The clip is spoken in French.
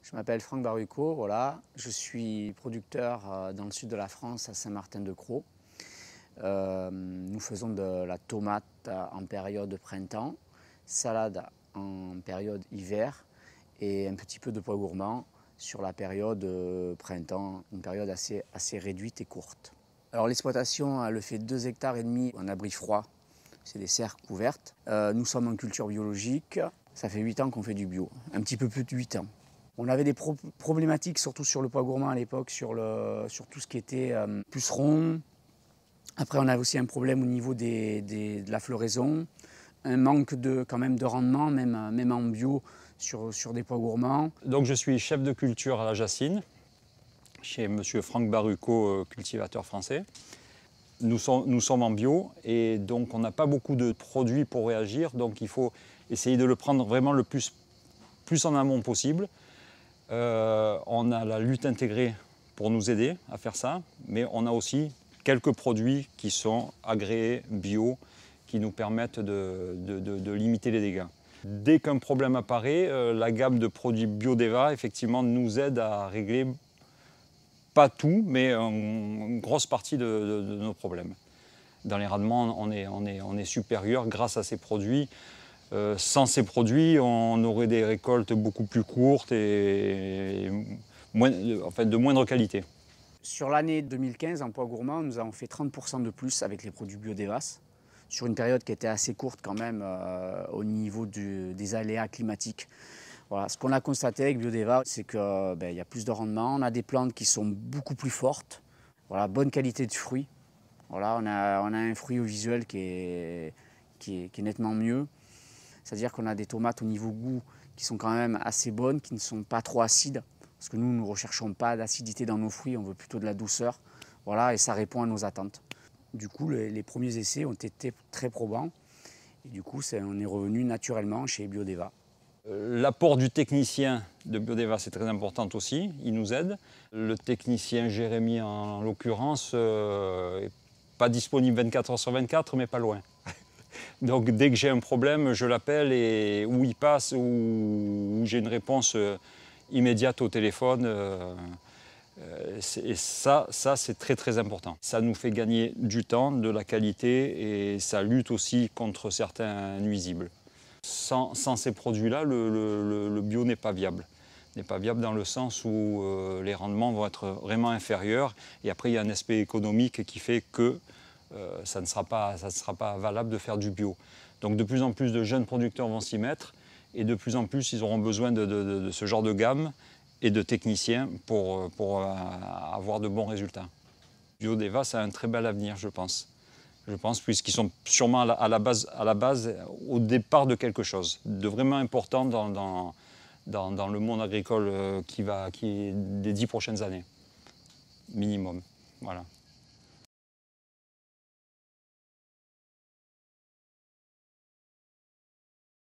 Je m'appelle Franck Baruco, voilà. Je suis producteur dans le sud de la France, à Saint-Martin-de-Crau. Nous faisons de la tomate en période printemps, salade en période hiver et un petit peu de pois gourmand sur la période printemps, une période assez réduite et courte. Alors l'exploitation, elle fait 2,5 hectares en abri froid, c'est des serres couvertes. Nous sommes en culture biologique, ça fait 8 ans qu'on fait du bio, un petit peu plus de 8 ans. On avait des problématiques, surtout sur le pois gourmand à l'époque, sur tout ce qui était puceron. Après, on avait aussi un problème au niveau de la floraison, un manque quand même de rendement, même en bio, sur des pois gourmands. Donc je suis chef de culture à la Jacine, chez M. Franck Baruco, cultivateur français. Nous sommes en bio et donc on n'a pas beaucoup de produits pour réagir, donc il faut essayer de le prendre vraiment le plus en amont possible. On a la lutte intégrée pour nous aider à faire ça, mais on a aussi quelques produits qui sont agréés bio, qui nous permettent de limiter les dégâts. Dès qu'un problème apparaît, la gamme de produits Biodeva effectivement nous aide à régler, pas tout, mais une grosse partie de nos problèmes. Dans les rendements, on est supérieur grâce à ces produits. Sans ces produits, on aurait des récoltes beaucoup plus courtes et de moindre qualité. Sur l'année 2015, en pois gourmand, nous avons fait 30% de plus avec les produits Biodevas, sur une période qui était assez courte quand même au niveau des aléas climatiques. Voilà. Ce qu'on a constaté avec Biodeva, c'est qu'il y a plus de rendement, on a des plantes qui sont beaucoup plus fortes, voilà, bonne qualité de fruits. Voilà, on a un fruit au visuel qui est nettement mieux. C'est-à-dire qu'on a des tomates au niveau goût qui sont quand même assez bonnes, qui ne sont pas trop acides. Parce que nous ne recherchons pas d'acidité dans nos fruits, on veut plutôt de la douceur. Voilà, et ça répond à nos attentes. Du coup, les premiers essais ont été très probants. Et du coup, on est revenu naturellement chez Biodeva. L'apport du technicien de Biodeva, c'est très important aussi, il nous aide. Le technicien Jérémy, en l'occurrence, n'est pas disponible 24 heures sur 24, mais pas loin. Donc dès que j'ai un problème, je l'appelle et où il passe, où j'ai une réponse immédiate au téléphone. Et ça c'est très très important. Ça nous fait gagner du temps, de la qualité et ça lutte aussi contre certains nuisibles. Sans ces produits-là, le bio n'est pas viable. N'est pas viable dans le sens où les rendements vont être vraiment inférieurs. Et après, il y a un aspect économique qui fait que ça ne sera pas valable de faire du bio. Donc de plus en plus de jeunes producteurs vont s'y mettre et de plus en plus ils auront besoin de ce genre de gamme et de techniciens pour avoir de bons résultats. Biodeva, ça a un très bel avenir, je pense. Puisqu'ils sont sûrement à la base, au départ de quelque chose de vraiment important dans le monde agricole qui est des 10 prochaines années, minimum. Voilà.